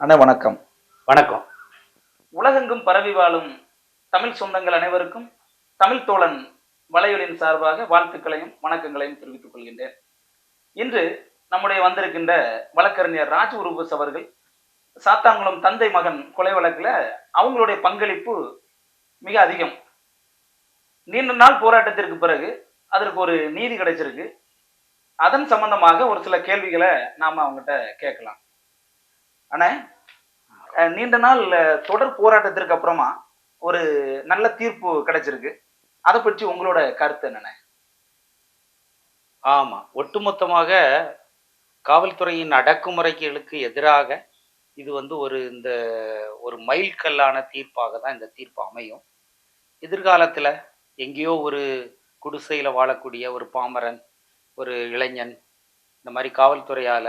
அண்ணா வணக்கம். வணக்கம். உலகெங்கும் பரவி வாழும் தமிழ் சொந்தங்கள் அனைவருக்கும் தமிழ் தோழன் வலையொலியின் சார்பாக வாழ்த்துக்களையும் வணக்கங்களையும் தெரிவித்துக் கொள்கின்றேன். இன்று நம்முடைய வந்திருக்கின்ற வழக்கறிஞர் ராஜ் உருபஸ் அவர்கள் சாத்தான்குளம் தந்தை மகன் கொலை வழக்குல அவங்களுடைய பங்களிப்பு மிக அதிகம். நீண்ட நாள் போராட்டத்திற்கு பிறகு அதற்கு ஒரு நீதி கிடைச்சிருக்கு. அதன் சம்பந்தமாக ஒரு சில கேள்விகளை நாம அவங்ககிட்ட கேட்கலாம். ஆனா நீண்ட நாள் தொடர் போராட்டத்திற்கு அப்புறமா ஒரு நல்ல தீர்ப்பு கிடைச்சிருக்கு. அதை பற்றி உங்களோட கருத்து என்னென்ன? ஆமா. ஒட்டுமொத்தமாக காவல்துறையின் அடக்குமுறைகளுக்கு எதிராக இது ஒரு மைல்கல்லான தீர்ப்பாக தான் இந்த தீர்ப்பு அமையும். எதிர்காலத்துல எங்கேயோ ஒரு குடிசையில வாழக்கூடிய ஒரு பாமரன், ஒரு இளைஞன் இந்த மாதிரி காவல்துறையால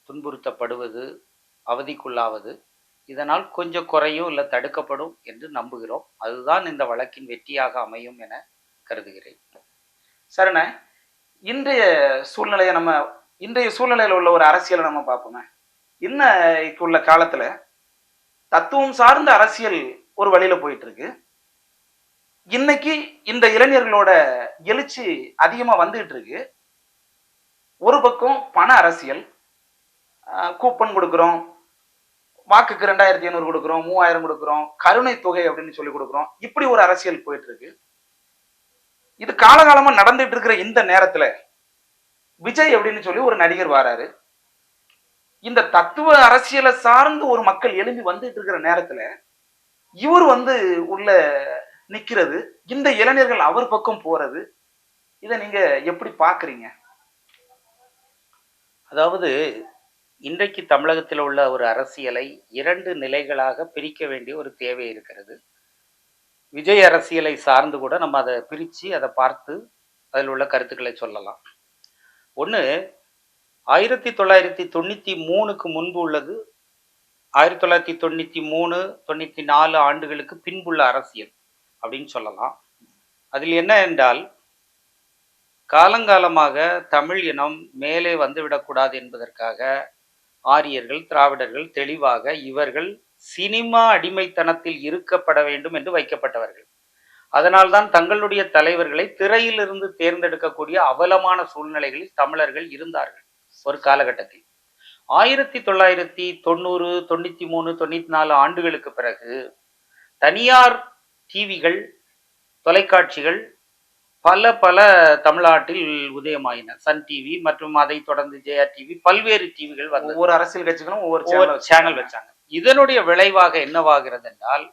துன்புறுத்தப்படுவது, அவதிக்குள்ளாவது இதனால் கொஞ்சம் குறையும் இல்லை தடுக்கப்படும் என்று நம்புகிறோம். அதுதான் இந்த வழக்கின் வெற்றியாக அமையும் என கருதுகிறேன். சரண, இன்றைய சூழ்நிலையை இன்றைய சூழ்நிலையில் உள்ள ஒரு அரசியலை நம்ம பார்ப்போமே. இன்னைக்கு உள்ள காலத்துல தத்துவம் சார்ந்த அரசியல் ஒரு வழியில போயிட்டு இருக்கு. இன்னைக்கு இந்த இளைஞர்களோட எழுச்சி அதிகமா வந்துகிட்டு இருக்கு. ஒரு பக்கம் பண அரசியல், கூப்பன் கொடுக்குறோம், வாக்குக்கு 2500 கொடுக்குறோம், 3000 கொடுக்குறோம், கருணை தொகை அப்படின்னு சொல்லி கொடுக்குறோம். இப்படி ஒரு அரசியல் போயிட்டு இருக்கு. இது காலகாலமா நடந்துட்டு இருக்கிற இந்த நேரத்துல விஜய் அப்படின்னு சொல்லி ஒரு நடிகர் வராரு. இந்த தத்துவ அரசியலை சார்ந்து ஒரு மக்கள் எழும்பி வந்துட்டு இருக்கிற நேரத்துல இவர் உள்ள நிக்கிறது, இந்த இளைஞர்கள் அவர் பக்கம் போறது, இதை நீங்க எப்படி பாக்குறீங்க? அதாவது இன்றைக்கு தமிழகத்தில் உள்ள ஒரு அரசியலை 2 நிலைகளாக பிரிக்க வேண்டிய ஒரு தேவை இருக்கிறது. விஜய் அரசியலை சார்ந்து கூட நம்ம அதை பிரித்து அதை பார்த்து அதில் உள்ள கருத்துக்களை சொல்லலாம். ஒன்று, 1993க்கு முன்பு உள்ளது, 1993, 94 ஆண்டுகளுக்கு பின்புள்ள அரசியல் அப்படின்னு சொல்லலாம். அதில் என்ன என்றால், காலங்காலமாக தமிழ் இனம் மேலே வந்துவிடக்கூடாது என்பதற்காக ஆரியர்கள், திராவிடர்கள் தெளிவாக இவர்கள் சினிமா அடிமைத்தனத்தில் இருக்கப்பட வேண்டும் என்று வைக்கப்பட்டவர்கள். அதனால்தான் தங்களுடைய தலைவர்களை திரையிலிருந்து தேர்ந்தெடுக்கக்கூடிய அவலமான சூழ்நிலைகளில் தமிழர்கள் இருந்தார்கள் ஒரு காலகட்டத்தில். 1990, 93, 94 ஆண்டுகளுக்கு பிறகு தனியார் டிவிகள், தொலைக்காட்சிகள் பல பல தமிழ்நாட்டில் உதயமாயின. சன் டிவி மற்றும் அதை தொடர்ந்து ஜெயா டிவி, பல்வேறு டிவிகள் வந்து ஒவ்வொரு அரசியல் கட்சிகளும் ஒவ்வொரு சேனல் வச்சாங்க. இதனுடைய விளைவாக என்னவாகிறது என்றால்,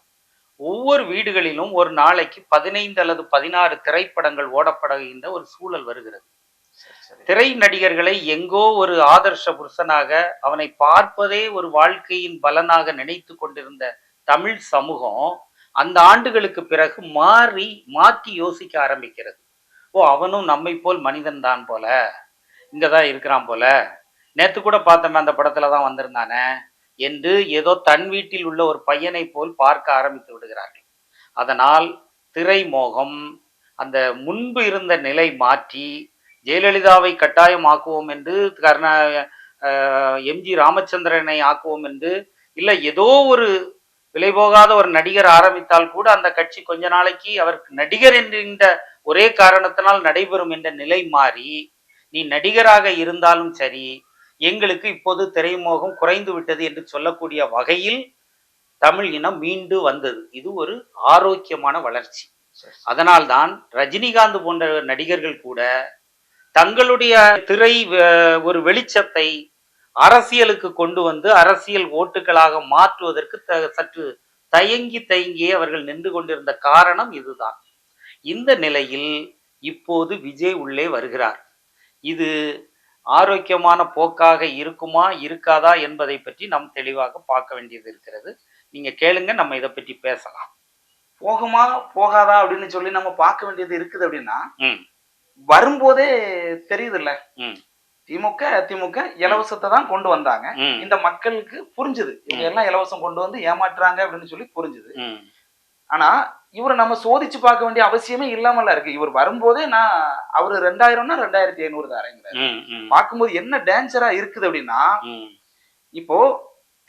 ஒவ்வொரு வீடுகளிலும் ஒரு நாளைக்கு 15 அல்லது 16 திரைப்படங்கள் ஓடப்படுகின்ற ஒரு சூழல் வருகிறது. திரை நடிகர்களை எங்கோ ஒரு ஆதர்ஷ புருஷனாக, அவனை பார்ப்பதே ஒரு வாழ்க்கையின் பலனாக நினைத்து கொண்டிருந்த தமிழ் சமூகம் அந்த ஆண்டுகளுக்கு பிறகு மாற்றி யோசிக்க ஆரம்பிக்கிறது. ஓ, அவனும் நம்மை போல் மனிதன் தான் போல, இங்கதான் இருக்கிறான் போல, நேத்து கூட பார்த்தோமே அந்த படத்துல தான் வந்திருந்தானே என்று ஏதோ தன் வீட்டில் உள்ள ஒரு பையனை போல் பார்க்க ஆரம்பித்து விடுகிறார்கள். அதனால் திரைமோகம் அந்த முன்பு இருந்த நிலை மாற்றி ஜெயலலிதாவை கட்டாயம் ஆக்குவோம் என்று, எம்ஜி ராமச்சந்திரனை ஆக்குவோம் என்று, இல்லை ஏதோ ஒரு விலைபோகாத ஒரு நடிகர் ஆரம்பித்தால் கூட அந்த கட்சி கொஞ்ச நாளைக்கு அவருக்கு நடிகர் என்கின்ற ஒரே காரணத்தினால் நடைபெறும் என்ற நிலை மாறி, நீ நடிகராக இருந்தாலும் சரி, எங்களுக்கு இப்போது திரைமோகம் குறைந்து விட்டது என்று சொல்லக்கூடிய வகையில் தமிழ் இனம் மீண்டு வந்தது. இது ஒரு ஆரோக்கியமான வளர்ச்சி. அதனால்தான் ரஜினிகாந்த் போன்ற நடிகர்கள் கூட தங்களுடைய திரை ஒரு வெளிச்சத்தை அரசியலுக்கு கொண்டு வந்து அரசியல் ஓட்டுகளாக மாற்றுவதற்கு சற்று தயங்கி அவர்கள் நின்று கொண்டிருந்த காரணம் இதுதான். இந்த நிலையில் இப்போது விஜய் உள்ளே வருகிறார். இது ஆரோக்கியமான போக்காக இருக்குமா இருக்காதா என்பதை பற்றி நாம் தெளிவாக பார்க்க வேண்டியது இருக்கிறது. நீங்க கேளுங்க, நம்ம இதை பற்றி பேசலாம். போகுமா போகாதா அப்படின்னு சொல்லி நம்ம பார்க்க வேண்டியது இருக்குது. அப்படின்னா வரும்போதே தெரியுது இல்ல, திமுக இலவசத்தை தான் கொண்டு வந்தாங்க. இந்த மக்களுக்கு புரிஞ்சுது, இவங்க எல்லாம் இலவசம் கொண்டு வந்து ஏமாற்றுறாங்க அப்படின்னு சொல்லி புரிஞ்சுது. ஆனா இவரை நம்ம சோதிச்சு பார்க்க வேண்டிய அவசியமே இல்லாமல இருக்கு. இவர் வரும்போதே அவரு 2000னா 2500 தாரேங்கிறாரு. பார்க்கும்போது என்ன டேஞ்சரா இருக்குது அப்படின்னா, இப்போ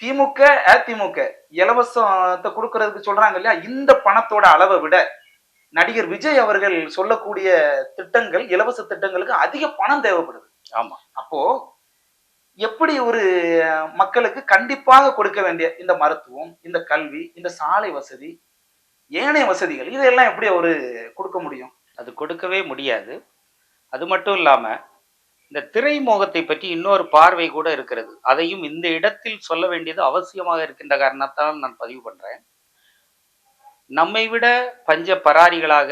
திமுக, அதிமுக இலவசத்தை கொடுக்கறதுக்கு சொல்றாங்க இல்லையா, இந்த பணத்தோட அளவை விட நடிகர் விஜய் அவர்கள் சொல்லக்கூடிய திட்டங்கள், இலவச திட்டங்களுக்கு அதிக பணம் தேவைப்படுது. ஆமா. அப்போ எப்படி ஒரு மக்களுக்கு கண்டிப்பாக கொடுக்க வேண்டிய இந்த மருத்துவம், இந்த கல்வி, இந்த சாலை வசதி, ஏனைய வசதிகள் இதெல்லாம் எப்படி அவரு கொடுக்க முடியும்? அது கொடுக்கவே முடியாது. அது மட்டும் இல்லாம இந்த திரைமோகத்தை பற்றி இன்னொரு பார்வை கூட இருக்கிறது. அதையும் இந்த இடத்தில் சொல்ல வேண்டியது அவசியமாக இருக்கின்ற காரணத்தால் நான் பதிவு பண்றேன். நம்மை விட பஞ்ச பராரிகளாக,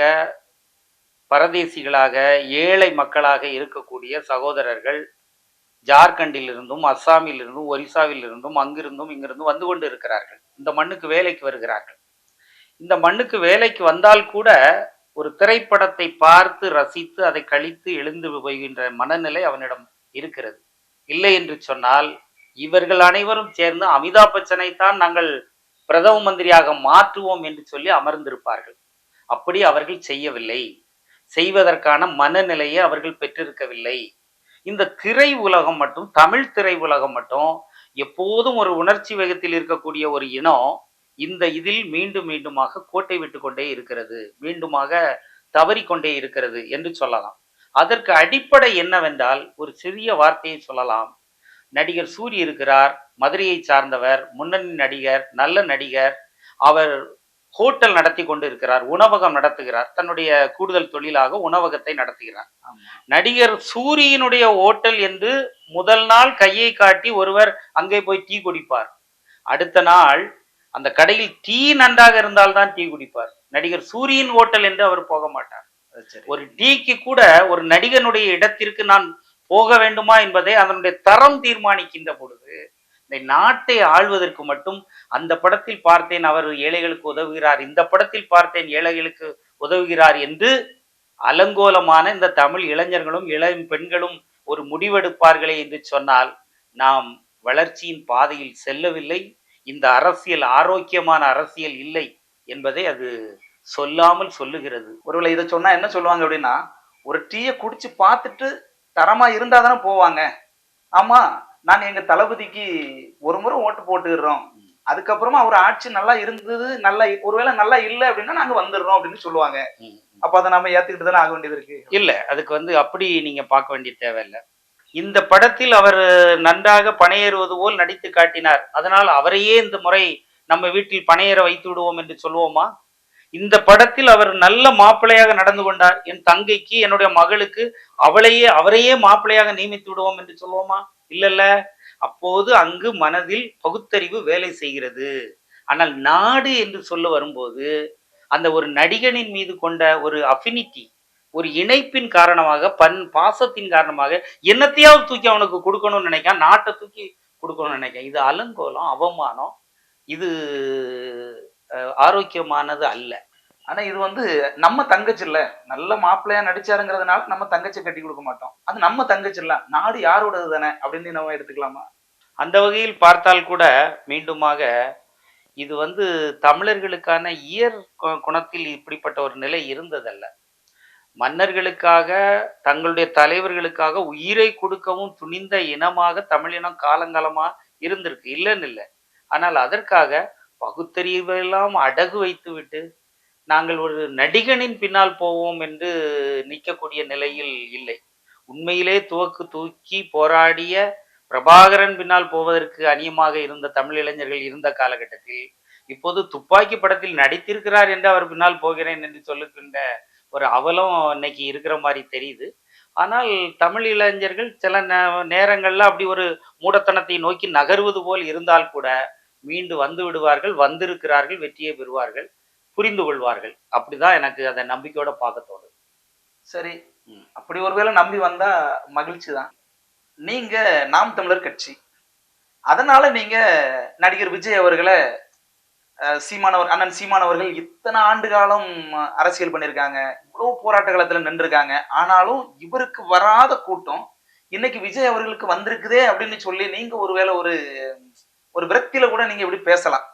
பரதேசிகளாக, ஏழை மக்களாக இருக்கக்கூடிய சகோதரர்கள் ஜார்க்கண்டில் இருந்தும், அஸ்ஸாமில் இருந்தும், ஒரிசாவில் இருந்தும், அங்கிருந்தும் இங்கிருந்தும் வந்து கொண்டு இருக்கிறார்கள். இந்த மண்ணுக்கு வேலைக்கு வருகிறார்கள். இந்த மண்ணுக்கு வேலைக்கு வந்தால் கூட ஒரு திரைப்படத்தை பார்த்து ரசித்து அதை கழித்து எழுந்து போகின்ற மனநிலை அவனிடம் இருக்கிறது. இல்லை என்று சொன்னால் இவர்கள் அனைவரும் சேர்ந்து அமிதாப் பச்சனை தான் நாங்கள் பிரதம மந்திரியாக மாற்றுவோம் என்று சொல்லி அமர்ந்திருப்பார்கள். அப்படி அவர்கள் செய்யவில்லை. செய்வதற்கான மனநிலையை அவர்கள் பெற்றிருக்கவில்லை. இந்த திரை உலகம் மட்டும், தமிழ் திரை உலகம் மட்டும் எப்போதும் ஒரு உணர்ச்சி வேகத்தில் இருக்கக்கூடிய ஒரு இனம் இந்த இதில் மீண்டும் மீண்டுமாக கோட்டை விட்டு கொண்டே இருக்கிறது, மீண்டுமாக தவறிக்கொண்டே இருக்கிறது என்று சொல்லலாம். அதற்கு அடிப்படை என்னவென்றால் ஒரு சிறிய வார்த்தையை சொல்லலாம். நடிகர் சூரி இருக்கிறார், மதுரையை சார்ந்தவர், முன்னணி நடிகர், நல்ல நடிகர். அவர் ஹோட்டல் நடத்தி கொண்டு இருக்கிறார், உணவகம் நடத்துகிறார், தன்னுடைய கூடுதல் தொழிலாக உணவகத்தை நடத்துகிறார். நடிகர் சூரியினுடைய ஹோட்டல் என்று முதல் நாள் கையை காட்டி ஒருவர் அங்கே போய் டீ குடிப்பார். அடுத்த நாள் அந்த கடையில் டீ நன்றாக இருந்தால்தான் டீ குடிப்பார். நடிகர் சூரியின் ஹோட்டல் என்று அவர் போக மாட்டார். ஒரு டீக்கு கூட ஒரு நடிகனுடைய இடத்திற்கு நான் போக வேண்டுமா என்பதை அதனுடைய தரம் தீர்மானிக்கின்ற பொழுது இந்த நாட்டை ஆள்வதற்கு மட்டும் அந்த படத்தில் பார்த்தேன் அவர் ஏழைகளுக்கு உதவுகிறார், இந்த படத்தில் பார்த்தேன் ஏழைகளுக்கு உதவுகிறார் என்று அலங்கோலமான இந்த தமிழ் இளைஞர்களும் இளம் பெண்களும் ஒரு முடிவெடுப்பார்களே என்று சொன்னால் நாம் வளர்ச்சியின் பாதையில் செல்லவில்லை. இந்த அரசியல் ஆரோக்கியமான அரசியல் இல்லை என்பதை அது சொல்லாமல் சொல்லுகிறது. ஒருவேளை இதை சொன்னா என்ன சொல்லுவாங்க அப்படின்னா, ஒரு டீயை குடிச்சு பார்த்துட்டு தரமா இருந்தா தானே போவாங்க. ஆமா, நாங்க எங்க தளபதிக்கு ஒரு முறை ஓட்டு போட்டுடுறோம், அதுக்கப்புறமா அவர் ஆட்சி நல்லா இருந்தது, நல்லா ஒருவேளை நல்லா இல்லை அப்படின்னா நாங்க வந்துடுறோம் அப்படின்னு சொல்லுவாங்க. அப்ப அதை நம்ம ஏத்துக்கிட்டு தானே ஆக வேண்டியது இருக்கு. இல்ல, அதுக்கு அப்படி நீங்க பார்க்க வேண்டிய தேவையில்லை. இந்த படத்தில் அவர் நன்றாக பணையேறுவது போல் நடித்து காட்டினார், அதனால் அவரையே இந்த முறை நம்ம வீட்டில் பணையேற வைத்து விடுவோம் என்று சொல்லுவோமா? இந்த படத்தில் அவர் நல்ல மாப்பிள்ளையாக நடந்து கொண்டார், என் தங்கைக்கு, என்னுடைய மகளுக்கு அவரையே மாப்பிள்ளையாக நியமித்து விடுவோம் என்று சொல்லுவோமா? இல்லல்ல. அப்போது அங்கு மனதில் பகுத்தறிவு வேலை செய்கிறது. ஆனால் நாடு என்று சொல்ல வரும்போது அந்த ஒரு நடிகனின் மீது கொண்ட ஒரு அஃபினிட்டி, ஒரு இணைப்பின் காரணமாக, பாசத்தின் காரணமாக என்னத்தையாவது தூக்கி அவனுக்கு கொடுக்கணும்னு நினைக்கான், நாட்டை தூக்கி கொடுக்கணும்னு நினைக்கான். இது அலங்கோலம், அவமானம். இது ஆரோக்கியமானது அல்ல. ஆனா இது நம்ம தங்கச்சி இல்ல, நல்ல மாப்பிள்ளையா நடிச்சாருங்கிறதுனால நம்ம தங்கச்சி கட்டி கொடுக்க மாட்டோம். அது நம்ம தங்கச்சி இல்ல, நாடு யாரோடது தானே அப்படின்னு நம்ம எடுத்துக்கலாமா? அந்த வகையில் பார்த்தால் கூட மீண்டுமாக இது தமிழர்களுக்கான இயற் குணத்தில் இப்படிப்பட்ட ஒரு நிலை இருந்ததல்ல. மன்னர்களுக்காக, தங்களுடைய தலைவர்களுக்காக உயிரை கொடுக்கவும் துணிந்த இனமாக தமிழினம் காலங்காலமா இருந்திருக்கு, இல்லைன்னு இல்லை. ஆனால் அதற்காக பகுத்தறிவெல்லாம் அடகு வைத்து விட்டு நாங்கள் ஒரு நடிகனின் பின்னால் போவோம் என்று நிற்கக்கூடிய நிலையில் இல்லை. உண்மையிலே தூக்கி போராடிய பிரபாகரன் பின்னால் போவதற்கு அந்நியமாக இருந்த தமிழ் இளைஞர்கள் இருந்த காலகட்டத்தில் இப்போது துப்பாக்கி படத்தில் நடித்திருக்கிறார் என்று அவர் பின்னால் போகிறேன் என்று சொல்லுகின்ற ஒரு அவலம் இன்னைக்கு இருக்கிற மாதிரி தெரியுது. ஆனால் தமிழ் இளைஞர்கள் சில நேரங்கள்ல அப்படி ஒரு மூடத்தனத்தை நோக்கி நகர்வது போல் இருந்தால் கூட மீண்டு வந்து விடுவார்கள், வந்திருக்கிறார்கள், வெற்றியை பெறுவார்கள், புரிந்து கொள்வார்கள். அப்படிதான் எனக்கு அதை நம்பிக்கையோட பார்க்க தோணுது. சரி, அப்படி ஒருவேளை நம்பி வந்தா மகிழ்ச்சி தான். நீங்க நாம் தமிழர் கட்சி, அதனால நீங்க நடிகர் விஜய் அவர்களை அண்ணன் சீமான் அவர்கள் இத்தனை ஆண்டு காலம் அரசியல் பண்ணியிருக்காங்க, இவ்வளவு போராட்ட காலத்துல நின்றுருக்காங்க. ஆனாலும் இவருக்கு வராத கூட்டம் இன்னைக்கு விஜய் அவர்களுக்கு வந்திருக்குதே அப்படின்னு சொல்லி நீங்க ஒருவேளை ஒரு விரக்தியில கூட நீங்க இப்படி பேசலாம்.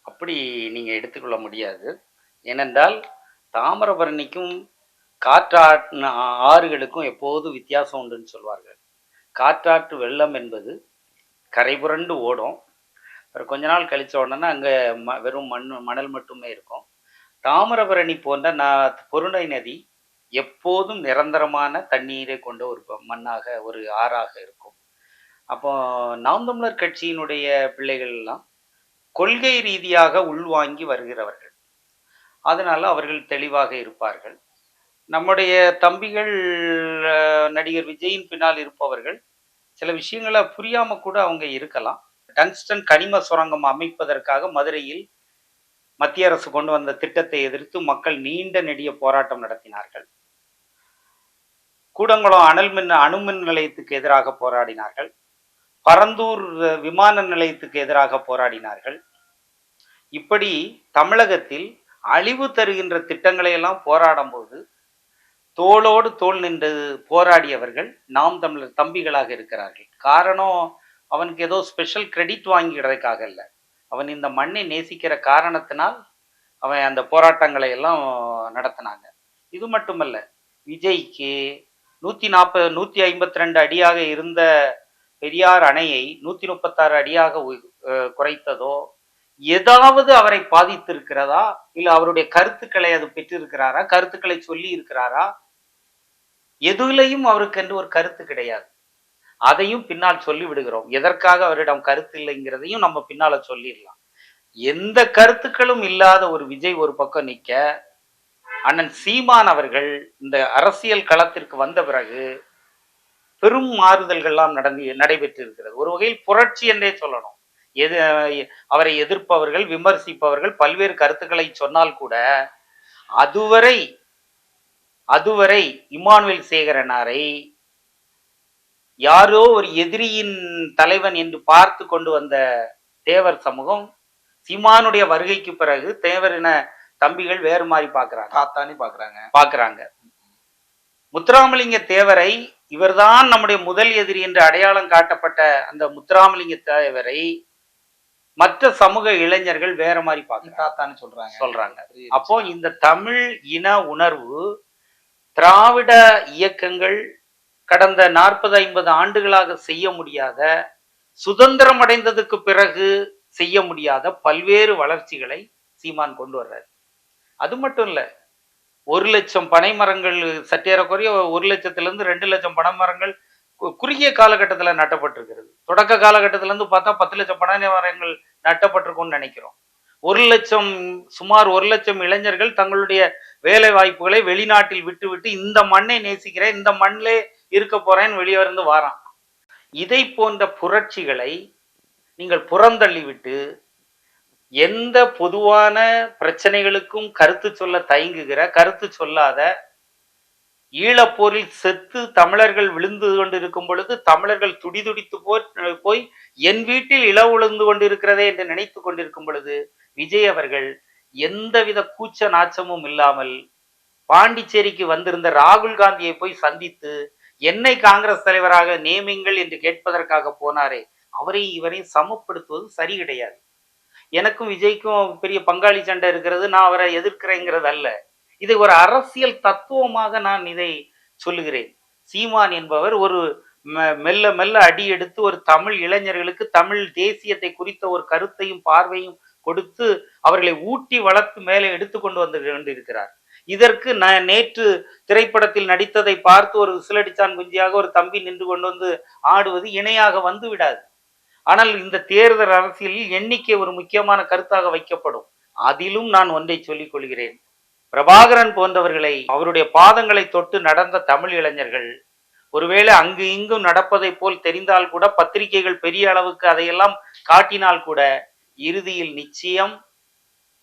அப்படி நீங்க எடுத்துக்கொள்ள முடியாது. ஏனென்றால் தாமிரபரணிக்கும் காற்றாற்று ஆறுகளுக்கும் எப்போதும் வித்தியாசம் உண்டுன்னு சொல்வார்கள். காற்றாற்று வெள்ளம் என்பது கரை புரண்டு ஓடும். அப்புறம் கொஞ்ச நாள் கழிச்ச உடனே அங்கே வெறும் மணல் மட்டுமே இருக்கும். தாமிரபரணி போன்ற பொருணை நதி எப்போதும் நிரந்தரமான தண்ணீரை கொண்ட ஒரு மண்ணாக, ஒரு ஆறாக இருக்கும். அப்போ நாம் தமிழர் கட்சியினுடைய பிள்ளைகள் எல்லாம் கொள்கை ரீதியாக உள்வாங்கி வருகிறவர்கள். அதனால அவர்கள் தெளிவாக இருப்பார்கள். நம்முடைய தம்பிகள் நடிகர் விஜயின் பின்னால் இருப்பவர்கள் சில விஷயங்களை புரியாம கூட அவங்க இருக்கலாம். டங்ஸ்டன் கனிம சுரங்கம் அமைப்பதற்காக மதுரையில் மத்திய அரசு கொண்டு வந்த திட்டத்தை எதிர்த்து மக்கள் நீண்ட நெடிய போராட்டம் நடத்தினார்கள். கூடங்குளம் அணுமின் நிலையத்துக்கு எதிராக போராடினார்கள். பரந்தூர் விமான நிலையத்துக்கு எதிராக போராடினார்கள். இப்படி தமிழகத்தில் அழிவு தருகின்ற திட்டங்களை எல்லாம் போராடும் போது தோளோடு தோள் நின்று போராடியவர்கள் நாம் தமிழர் தம்பிகளாக இருக்கிறார்கள். காரணம் அவனுக்கு ஏதோ ஸ்பெஷல் கிரெடிட் வாங்கிடுறதுக்காக இல்லை. அவன் இந்த மண்ணை நேசிக்கிற காரணத்தினால் அவன் அந்த போராட்டங்களை எல்லாம் நடத்தினாங்க. இது மட்டுமல்ல, விஜய்க்கு 152 அடியாக இருந்த பெரியார் அணையை 136 அடியாக குறைத்ததோ ஏதாவது அவரை பாதித்திருக்கிறதா, இல்ல அவருடைய கருத்துக்களை அது பெற்றிருக்கிறாரா, கருத்துக்களை சொல்லி இருக்கிறாரா? எதுலையும் அவருக்கு என்று ஒரு கருத்து கிடையாது. அதையும் பின்னால் சொல்லி விடுகிறோம். எதற்காக அவரிடம் கருத்து இல்லைங்கிறதையும் நம்ம பின்னால சொல்லிடலாம். எந்த கருத்துக்களும் இல்லாத ஒரு விஜய் ஒரு பக்கம் நிக்க, அண்ணன் சீமான் அவர்கள் இந்த அரசியல் களத்திற்கு வந்த பிறகு பெரும் மாறுதல்கள்லாம் நடைபெற்று இருக்கிறது. ஒரு வகையில் புரட்சி என்றே சொல்லணும். அவரை எதிர்ப்பவர்கள், விமர்சிப்பவர்கள் பல்வேறு கருத்துக்களை சொன்னால் கூட அதுவரை இமானுவேல் சேகரனாரை யாரோ ஒரு எதிரியின் தலைவன் என்று பார்த்து கொண்டு வந்த தேவர் சமூகம் சீமானுடைய வருகைக்கு பிறகு தேவரின தம்பிகள் வேறு மாதிரி பாக்குறாங்க. முத்துராமலிங்க தேவரை, இவர்தான் நம்முடைய முதல் எதிரி என்று அடையாளம் காட்டப்பட்ட அந்த முத்துராமலிங்க தேவரை மற்ற சமூக இளைஞர்கள் வேற மாதிரி சொல்றாங்க. அப்போ இந்த தமிழ் இன உணர்வு திராவிட இயக்கங்கள் கடந்த 40-50 ஆண்டுகளாக செய்ய முடியாத, சுதந்திரம் அடைந்ததுக்கு பிறகு செய்ய முடியாத பல்வேறு வளர்ச்சிகளை சீமான் கொண்டு வர்றார். அது மட்டும் இல்ல, 1 லட்சம் பனை மரங்கள், சற்றேறக்குறைய 1 லட்சத்திலிருந்து 2 லட்சம் பனை மரங்கள் குறுகிய காலகட்டத்தில் நட்டப்பட்டிருக்கிறது. தொடக்க காலகட்டத்தில இருந்து பார்த்தா 10 லட்சம் பனை மரங்கள் நட்டப்பட்டிருக்கும்னு நினைக்கிறோம். சுமார் 1 லட்சம் இளைஞர்கள் தங்களுடைய வேலை வாய்ப்புகளை வெளிநாட்டில் விட்டு இந்த மண்ணை நேசிக்கிறேன், இந்த மண்ணிலே இருக்க போறேன்னு வெளியே இருந்து வாரான். இதை போன்ற புரட்சிகளை நீங்கள் புறந்தள்ளிவிட்டு எந்த பொதுவான பிரச்சனைகளுக்கும் கருத்து சொல்ல தயங்குகிற, கருத்து சொல்லாத, ஈழப்போரில் செத்து தமிழர்கள் விழுந்து கொண்டிருக்கும் பொழுது தமிழர்கள் துடிதுடித்து போய் என் வீட்டில் இள உழுந்து கொண்டிருக்கிறதே என்று நினைத்து கொண்டிருக்கும் பொழுது விஜய் அவர்கள் எந்தவித கூச்ச நாச்சமும் இல்லாமல் பாண்டிச்சேரிக்கு வந்திருந்த ராகுல் காந்தியை போய் சந்தித்து என்னை காங்கிரஸ் தலைவராக நியமிங்கள் என்று கேட்பதற்காக போனாரே, இவரையும் சமப்படுத்துவது சரி கிடையாது. எனக்கும் விஜய்க்கும் பெரிய பங்காளி சண்டை இருக்கிறது, நான் அவரை எதிர்க்கிறேங்கிறது அல்ல. இதை ஒரு அரசியல் தத்துவமாக நான் இதை சொல்லுகிறேன். சீமான் என்பவர் ஒரு மெல்ல மெல்ல அடி எடுத்து ஒரு தமிழ் இளைஞர்களுக்கு தமிழ் தேசியத்தை குறித்த ஒரு கருத்தையும் பார்வையும் கொடுத்து அவர்களை ஊட்டி வளர்த்து மேலே எடுத்து கொண்டு வந்து கொண்டிருக்கிறார். இதற்கு நான் நேற்று திரைப்படத்தில் நடித்ததை பார்த்து ஒரு விசிலடிச்சான் குஞ்சியாக ஒரு தம்பி நின்று கொண்டு வந்து ஆடுவது இணையாக வந்து விடாது. ஆனால் இந்த தேர்தல் அரசியலில் எண்ணிக்கை ஒரு முக்கியமான கருத்தாக வைக்கப்படும். அதிலும் நான் ஒன்றை சொல்லிக் கொள்கிறேன். பிரபாகரன் போன்றவர்களை, அவருடைய பாதங்களை தொட்டு நடந்த தமிழ் இளைஞர்கள் ஒருவேளை அங்கு இங்கும் நடப்பதை போல் தெரிந்தால் கூட, பத்திரிகைகள் பெரிய அளவுக்கு அதையெல்லாம் காட்டினால் கூட, இறுதியில் நிச்சயம்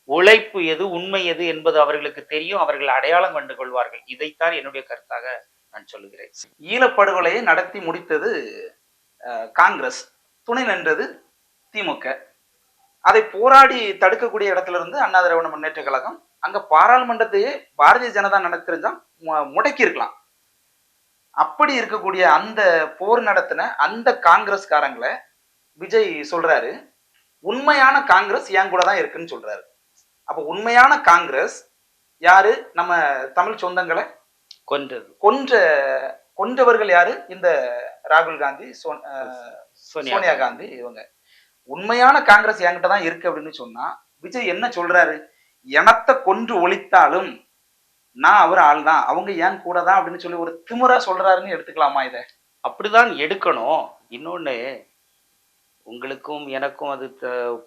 உழைப்பு எது, உண்மை எது என்பது அவர்களுக்கு தெரியும். அவர்கள் அடையாளம் கண்டு கொள்வார்கள். இதைத்தான் என்னுடைய கருத்தாக நான் சொல்லுகிறேன். ஈழப்படுகொலையை நடத்தி முடித்தது காங்கிரஸ், துணை நின்றது திமுக. அதை போராடி தடுக்கக்கூடிய இடத்துல இருந்து அண்ணா திராவிட முன்னேற்ற கழகம் அங்க பாராளுமன்றத்தையே பாரதிய ஜனதா நடத்திருந்தா முடக்கி இருக்கலாம். அப்படி இருக்கக்கூடிய அந்த போர் நடத்தின அந்த காங்கிரஸ்காரங்களை விஜய் சொல்றாரு, உண்மையான காங்கிரஸ் என் கூட தான் இருக்குன்னு சொல்றாரு. அப்ப உண்மையான காங்கிரஸ் யாரு? நம்ம தமிழ் சொந்தங்களை கொன்றவர்கள் யாரு? இந்த ராகுல் காந்தி, சோனியா சோனியா காந்தி இவங்க. உண்மையான காங்கிரஸ் என்கிட்ட தான் இருக்கு அப்படின்னு சொன்னா விஜய் என்ன சொல்றாரு? எனத்த கொன்று ஒழித்தாலும் நான் அவர் ஆள் தான், அவங்க ஏன் கூட தான் அப்படின்னு சொல்லி ஒரு திமிரா சொல்றாருன்னு எடுத்துக்கலாமா இத? அப்படிதான் எடுக்கணும். இன்னொன்னு, உங்களுக்கும் எனக்கும் அது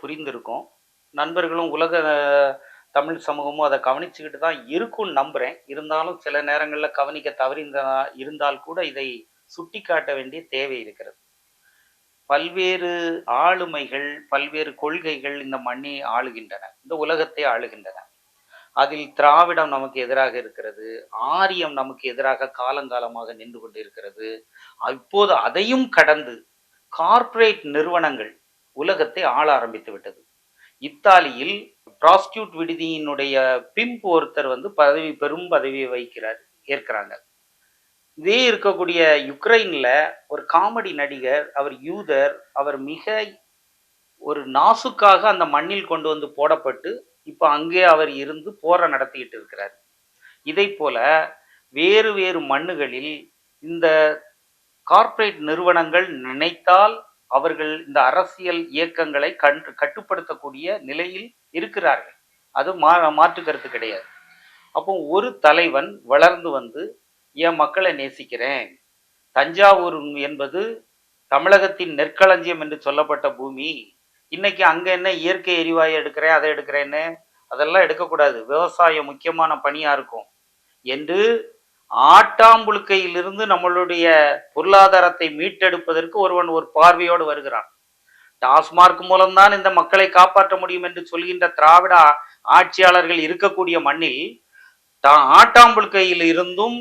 புரிந்திருக்கும். நண்பர்களும் உலக தமிழ் சமூகமும் அதை கவனிச்சுக்கிட்டு தான் இருக்கும்னு நம்புறேன். இருந்தாலும் சில நேரங்கள்ல கவனிக்க இருந்தால் கூட இதை சுட்டிக்காட்ட வேண்டிய தேவை இருக்கிறது. பல்வேறு ஆளுமைகள், பல்வேறு கொள்கைகள் இந்த மண்ணை ஆளுகின்றன. இந்த உலகத்தை ஆளுகின்றன. அதில் திராவிடம் நமக்கு எதிராக இருக்கிறது. ஆரியம் நமக்கு எதிராக காலங்காலமாக நின்று கொண்டிருக்கிறது. இப்போது அதையும் கடந்து கார்ப்பரேட் நிறுவனங்கள் உலகத்தை ஆள ஆரம்பித்து விட்டது. இத்தாலியில் ப்ராஸ்டியூட் விடுதியினுடைய பிம்ப் ஒருத்தர் பெரும் பதவியை ஏற்கிறாங்க. இதே இருக்கக்கூடிய யுக்ரைன்ல ஒரு காமெடி நடிகர், அவர் யூதர், அவர் மிக ஒரு நாசுக்காக அந்த மண்ணில் கொண்டு வந்து போடப்பட்டு இப்ப அங்கே அவர் இருந்து போரை நடத்திட்டு இருக்கிறார். இதை போல வேறு வேறு மண்ணுகளில் இந்த கார்ப்பரேட் நிறுவனங்கள் நினைத்தால் அவர்கள் இந்த அரசியல் இயக்கங்களை கட்டுப்படுத்தக்கூடிய நிலையில் இருக்கிறார்கள். அது மாற்று கருத்து கிடையாது. அப்போ ஒரு தலைவன் வளர்ந்து வந்து என் மக்களை நேசிக்கிறேன், தஞ்சாவூர் என்பது தமிழகத்தின் நெற்களஞ்சியம் என்று சொல்லப்பட்ட பூமி, இன்னைக்கு அங்க என்ன இயற்கை எரிவாயு எடுக்கிறேன், அதை எடுக்கிறேன்னு அதெல்லாம் எடுக்கக்கூடாது, விவசாயம் முக்கியமான பணியா இருக்கும் என்று ஆட்டாம்புழுக்கையிலிருந்து நம்மளுடைய பொருளாதாரத்தை மீட்டெடுப்பதற்கு ஒருவன் ஒரு பார்வையோடு வருகிறான். டாஸ்மார்க் மூலம்தான் இந்த மக்களை காப்பாற்ற முடியும் என்று சொல்கின்ற திராவிட ஆட்சியாளர்கள் இருக்கக்கூடிய மண்ணில் ஆட்டாம்புழுக்கையில் இருந்தும்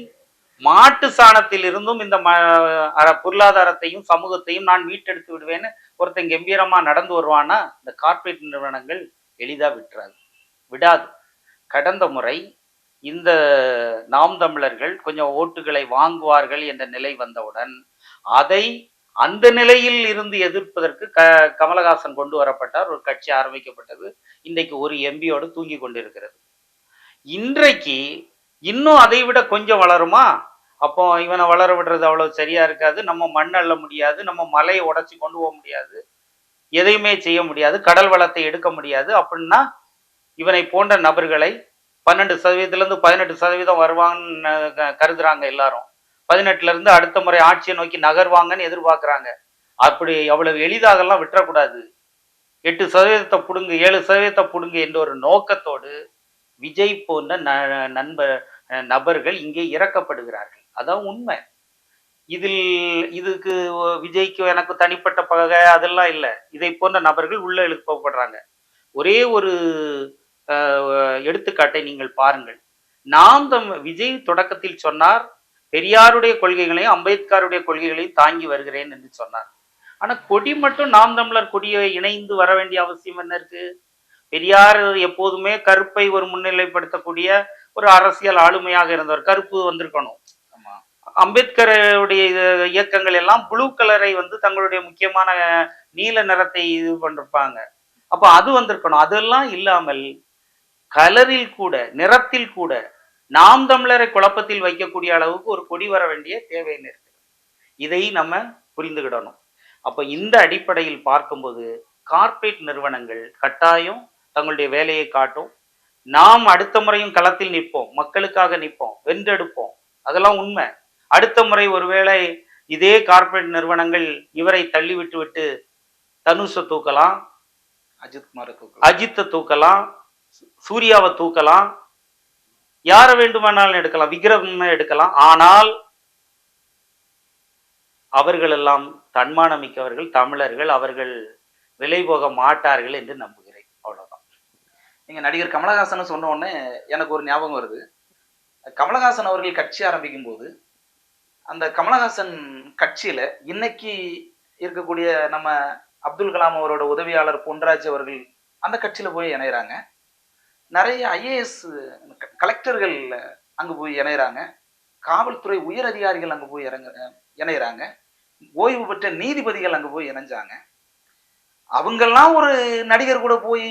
மாட்டு சாணத்தில் இருந்தும் இந்த பொருளாதாரத்தையும் சமூகத்தையும் நான் மீட்டெடுத்து விடுவேன்னு ஒருத்தன் கம்பீரமா நடந்து வருவானா இந்த கார்ப்பரேட் நிறுவனங்கள் எளிதா விடாது. கடந்த முறை இந்த நாம் தமிழர்கள் கொஞ்சம் ஓட்டுகளை வாங்குவார்கள் என்ற நிலை வந்தவுடன் அதை அந்த நிலையில் இருந்து எதிர்ப்பதற்கு கமலஹாசன் கொண்டு வரப்பட்டார். ஒரு கட்சி ஆரம்பிக்கப்பட்டது. இன்றைக்கு ஒரு எம்பியோடு தூங்கி கொண்டிருக்கிறது. இன்றைக்கு இன்னும் அதை விட கொஞ்சம் வளருமா? அப்போ இவனை வளர விடுறது அவ்வளவு சரியா இருக்காது. நம்ம மண் அள்ள முடியாது, நம்ம மலையை உடைச்சி கொண்டு போக முடியாது, எதையுமே செய்ய முடியாது, கடல் வளத்தை எடுக்க முடியாது. அப்படின்னா இவனை போன்ற நபர்களை 12% 18% வருவாங்கன்னு கருதுறாங்க எல்லாரும். 18 அடுத்த முறை ஆட்சியை நோக்கி நகர்வாங்கன்னு எதிர்பார்க்கிறாங்க. அப்படி அவ்வளவு எளிதாகலாம் விட்டுறக்கூடாது. 8% புடுங்கு, 7% புடுங்கு என்ற ஒரு நோக்கத்தோடு விஜய் போன்ற நபர்கள் இங்கே இறக்கப்படுகிறார்கள். அதான் உண்மை. இதுக்கு விஜய்க்கு எனக்கு தனிப்பட்ட பகை அதெல்லாம் இல்லை. இதை போன்ற நபர்கள் உள்ள எழுப்பப்படுறாங்க. ஒரே ஒரு எடுத்துக்காட்டை நீங்கள் பாருங்கள். விஜய் தொடக்கத்தில் சொன்னார், பெரியாருடைய கொள்கைகளையும் அம்பேத்கருடைய கொள்கைகளையும் தாங்கி வருகிறேன் என்று சொன்னார். ஆனா கொடி மட்டும் நாம் தமிழர் கொடியை இணைந்து வர வேண்டிய அவசியம் என்ன இருக்கு? பெரியார் எப்போதுமே கருப்பை ஒரு முன்னிலைப்படுத்தக்கூடிய ஒரு அரசியல் ஆளுமையாக இருந்தவர். கருப்பு வந்திருக்கணும். அம்பேத்கருடைய இயக்கங்கள் எல்லாம் ப்ளூ கலரை தங்களுடைய முக்கியமான நீல நிறத்தை இது பண்ணிருப்பாங்க. அப்ப அது வந்திருக்கணும். அதெல்லாம் இல்லாமல் கலரில் கூட, நிறத்தில் கூட நாம் தமிழரை குழப்பத்தில் வைக்கக்கூடிய அளவுக்கு ஒரு கொடி வர வேண்டிய தேவை இருக்கு. இதை நம்ம புரிந்துகிடணும். அப்ப இந்த அடிப்படையில் பார்க்கும்போது கார்ப்பரேட் நிறுவனங்கள் கட்டாயம் தங்களுடைய வேலையை காட்டும். நாம் அடுத்த முறையும் களத்தில் நிற்போம், மக்களுக்காக நிற்போம், வென்றெடுப்போம். அதெல்லாம் உண்மை. அடுத்த முறை ஒருவேளை இதே கார்ப்பரேட் நிறுவனங்கள் இவரை தள்ளிவிட்டு விட்டு தனுஷை தூக்கலாம், அஜித்தை தூக்கலாம், சூர்யாவை தூக்கலாம், யாரை வேண்டுமானாலும் எடுக்கலாம், விக்ரம் எடுக்கலாம். ஆனால் அவர்கள் எல்லாம் தன்மானம் மிக்கவர்கள், தமிழர்கள். அவர்கள் விலை போக மாட்டார்கள் என்று நம்புகிறேன். அவ்வளவுதான். நீங்க நடிகர் கமலஹாசன் சொன்ன உடனே எனக்கு ஒரு ஞாபகம் வருது. கமலஹாசன் அவர்கள் கட்சி ஆரம்பிக்கும் போது அந்த கமலஹாசன் கட்சியில இன்னைக்கு இருக்கக்கூடிய நம்ம அப்துல் கலாம் அவரோட உதவியாளர் பொன்ராஜ் அவர்கள் அந்த கட்சியில போய் இணையறாங்க. நிறைய ஐஏஎஸ் கலெக்டர்கள் அங்க போய் இணையறாங்க. காவல்துறை உயர் அதிகாரிகள் அங்க போய் இணையறாங்க. ஓய்வு பெற்ற நீதிபதிகள் அங்க போய் இணைஞ்சாங்க. அவங்கெல்லாம் ஒரு நடிகர் கூட போய்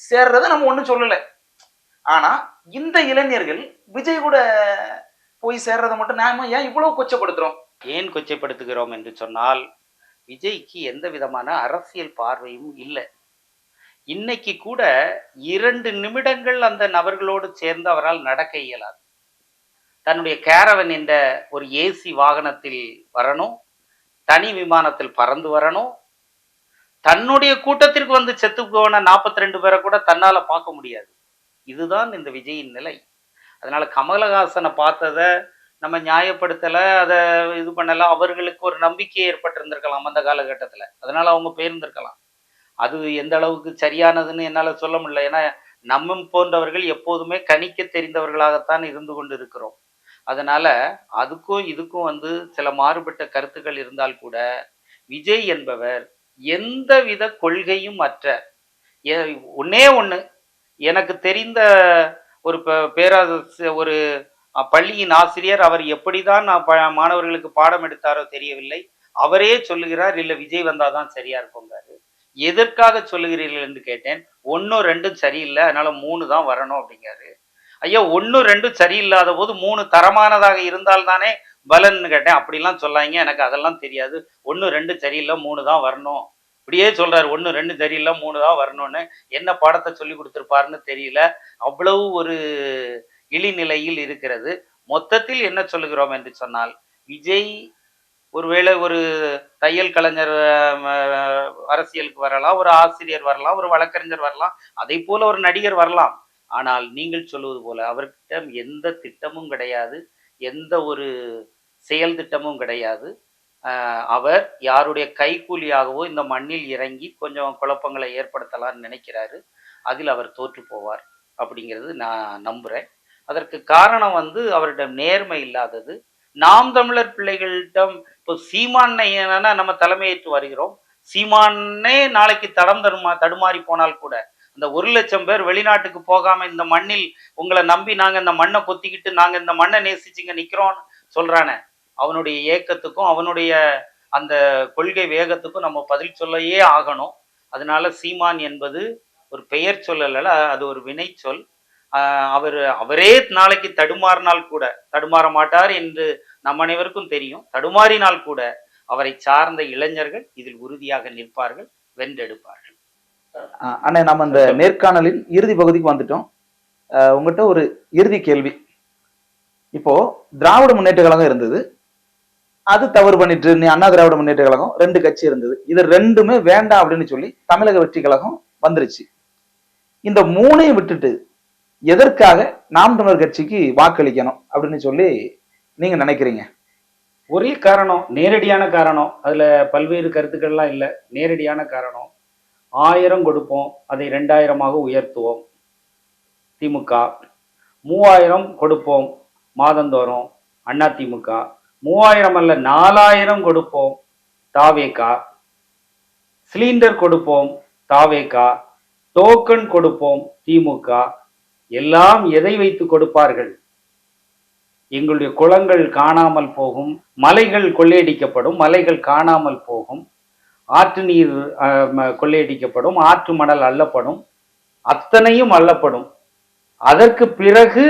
சேர்றதை நம்ம ஒண்ணும் சொல்லல. ஆனா இந்த இளைஞர்கள் விஜய் கூட போய் சேர்றதை மட்டும் நாம ஏன் இவ்வளவு கொச்சப்படுத்துறோம்? ஏன் கொச்சைப்படுத்துகிறோம் என்று சொன்னால், விஜய்க்கு எந்த விதமான அரசியல் பார்வையும் இல்ல. இன்னைக்கு கூட 2 நிமிடங்கள் அந்த நபர்களோடு சேர்ந்து அவரால் நடக்க இயலாது. தன்னுடைய கேரவன் என்ற ஒரு ஏசி வாகனத்தில் வரணும், தனி விமானத்தில் பறந்து வரணும், தன்னுடைய கூட்டத்திற்கு வந்து செத்து போன 42 பேரை கூட தன்னால பார்க்க முடியாது. இதுதான் இந்த விஜயின் நிலை. அதனால கமலஹாசனை பார்த்தத நம்ம நியாயப்படுத்தல, அத இது பண்ணல. அவர்களுக்கு ஒரு நம்பிக்கை ஏற்பட்டிருந்திருக்கலாம் அந்த காலகட்டத்துல. அதனால அவங்க போயிருந்திருக்கலாம். அது எந்த அளவுக்கு சரியானதுன்னு என்னால சொல்ல முடியல. ஏன்னா நம்ம போன்றவர்கள் எப்போதுமே கணிக்க தெரிந்தவர்களாகத்தான் இருந்து கொண்டு இருக்கிறோம். அதனால அதுக்கும் இதுக்கும் வந்து சில மாறுபட்ட கருத்துக்கள் இருந்தால் கூட, விஜய் என்பவர் எந்தவித கொள்கையும் அற்ற ஒண்ணே ஒண்ணு, எனக்கு தெரிந்த ஒரு ஒரு பள்ளியின் ஆசிரியர், அவர் எப்படிதான் மாணவர்களுக்கு பாடம் எடுத்தாரோ தெரியவில்லை, அவரே சொல்லுகிறார், இல்ல விஜய் வந்தாதான் சரியா இருக்குங்காரு. எதற்காக சொல்லுகிறீர்கள் என்று கேட்டேன். 1 2 சரியில்லை, அதனால 3 தான் வரணும் அப்படிங்காரு. ஐயா 1 2 சரியில்லாத போது 3 தரமானதாக இருந்தால் தானே பலன்னு கேட்டேன். அப்படிலாம் சொல்லாங்க, எனக்கு அதெல்லாம் தெரியாது. 1 2 சரியில்லை, 3 தான் வரணும். இப்படியே சொல்றாரு. 1 2 சரியில்லை, 3 தான் வரணும்னு. என்ன பாடத்தை சொல்லி கொடுத்திருப்பாருன்னு தெரியல. அவ்வளவு ஒரு இழிநிலையில் இருக்கிறது. மொத்தத்தில் என்ன சொல்லுகிறோம் என்று சொன்னால், விஜய் ஒருவேளை ஒரு தையல் கலைஞர் அரசியலுக்கு வரலாம், ஒரு ஆசிரியர் வரலாம், ஒரு வழக்கறிஞர் வரலாம், அதை போல ஒரு நடிகர் வரலாம். ஆனால் நீங்கள் சொல்லுவது போல அவர்கிட்ட எந்த திட்டமும் கிடையாது, எந்த ஒரு செயல் திட்டமும் கிடையாது. அவர் யாருடைய கைக்கூலியாகவோ இந்த மண்ணில் இறங்கி கொஞ்சம் குழப்பங்களை ஏற்படுத்தலாம்னு நினைக்கிறாரு. அதில் அவர் தோற்று போவார் அப்படிங்கிறது நான் நம்புறேன். அதற்கு காரணம் வந்து அவரிடம் நேர்மை இல்லாதது. நாம் தமிழர் பிள்ளைகளிடம் இப்போ சீமானை நம்ம தலைமையேற்று வருகிறோம். சீமானே நாளைக்கு தடுமாறி போனால் கூட, அந்த 1,00,000 பேர் வெளிநாட்டுக்கு போகாம இந்த மண்ணில் உங்களை நம்பி நாங்க இந்த மண்ணை கொத்திக்கிட்டு நாங்க இந்த மண்ணை நேசிச்சுங்க நிக்கிறோம் சொல்றானே, அவனுடைய ஏக்கத்துக்கும் அவனுடைய அந்த கொள்கை வேகத்துக்கும் நம்ம பதில் சொல்லையே ஆகணும். அதனால சீமான் என்பது ஒரு பெயர் சொல்லல, அது ஒரு வினை சொல். அவரே நாளைக்கு தடுமாறினால் கூட, தடுமாற மாட்டார் என்று நம் அனைவருக்கும் தெரியும். தடுமாறினால் கூட அவரை சார்ந்த இளைஞர்கள் இதில் உறுதியாக நிற்பார்கள், வென்றெடுப்பார்கள். அண்ணே, நம்ம இந்த நேர்காணலின் இறுதி பகுதிக்கு வந்துட்டோம். உங்ககிட்ட ஒரு இறுதி கேள்வி. இப்போ திராவிட முன்னேற்ற கழகம் இருந்தது, அது தவறு பண்ணிட்டு அண்ணா திராவிட முன்னேற்ற கழகம் 2 கட்சி இருந்தது. இது 2மே வேண்டாம் அப்படின்னு சொல்லி தமிழக வெற்றி கழகம் வந்துருச்சு. இந்த 3ஐயும் விட்டுட்டு எதற்காக நாம் தமிழர் கட்சிக்கு வாக்களிக்கணும் அப்படின்னு சொல்லி நீங்க நினைக்கிறீங்க? ஒரே காரணம், நேரடியான காரணம். அதுல பல்வேறு கருத்துக்கள்லாம் இல்லை. நேரடியான காரணம், 1000 கொடுப்போம், அதை 2000 உயர்த்துவோம் திமுக. 3000 கொடுப்போம் மாதந்தோறும் அண்ணா திமுக. 3000 அல்ல 4000 கொடுப்போம் தாவேகா. சிலிண்டர் கொடுப்போம் தாவேகா. டோக்கன் கொடுப்போம் திமுக. எல்லாம் எதை வைத்து கொடுப்பார்கள்? எங்களுடைய குளங்கள் காணாமல் போகும், மலைகள் கொள்ளையடிக்கப்படும், மலைகள் காணாமல் போகும், ஆற்று நீர் கொள்ளையடிக்கப்படும், ஆற்று மணல் அள்ளப்படும், அத்தனையும் அள்ளப்படும். அதற்கு பிறகு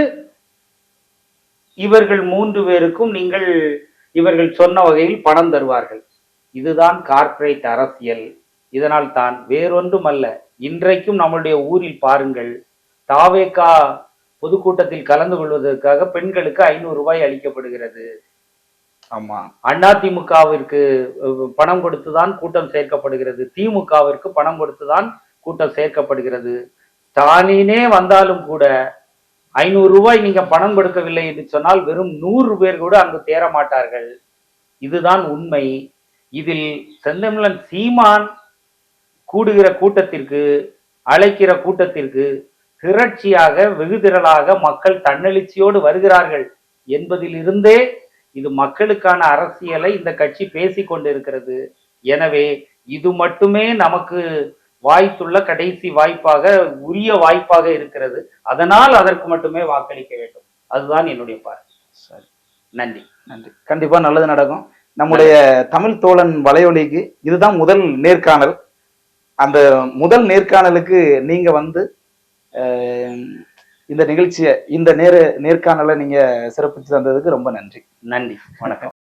இவர்கள் 3 பேருக்கும் இவர்கள் சொன்ன வகையில் பணம் தருவார்கள். இதுதான் கார்ப்பரேட் அரசியல். இதனால் தான் வேறொன்றும் அல்ல. இன்றைக்கும் நம்முடைய ஊரில் பாருங்கள், தாவேகா பொதுக்கூட்டத்தில் கலந்து கொள்வதற்காக பெண்களுக்கு 500 ரூபாய் அளிக்கப்படுகிறது. ஆமா, அதிமுகவிற்கு பணம் கொடுத்துதான் கூட்டம் சேர்க்கப்படுகிறது, திமுகவிற்கு பணம் கொடுத்துதான் கூட்டம் சேர்க்கப்படுகிறது. ஸ்டாலினே வந்தாலும் கூட 500 ரூபாய் நீங்க பணம் கொடுக்கவில்லை என்று சொன்னால் வெறும் 100 பேர் கூட அங்கு தேர மாட்டார்கள். இதுதான் உண்மை. இதில் செந்தமிழன் சீமான் கூடுகிற கூட்டத்திற்கு, அழைக்கிற கூட்டத்திற்கு திரட்சியாக வெகு திரளாக மக்கள் தன்னெழுச்சியோடு வருகிறார்கள் என்பதில் இருந்தே இது மக்களுக்கான அரசியலை இந்த கட்சி பேசிக் கொண்டிருக்கிறது. எனவே இது மட்டுமே நமக்கு வாய்த்துள்ள கடைசி வாய்ப்பாக, உரிய வாய்ப்பாக இருக்கிறது. அதனால் அதற்கு மட்டுமே வாக்களிக்க வேண்டும். அதுதான் என்னுடைய பார்வை. சரி, நன்றி. நன்றி. கண்டிப்பா நல்லது நடக்கும். நம்முடைய தமிழ் தோழன் வலையொலிக்கு இதுதான் முதல் நேர்காணல். அந்த முதல் நேர்காணலுக்கு நீங்க வந்து இந்த நிகழ்ச்சியை, இந்த நேர்காணலை நீங்க சிறப்பிச்சு தந்ததுக்கு ரொம்ப நன்றி. நன்றி, வணக்கம்.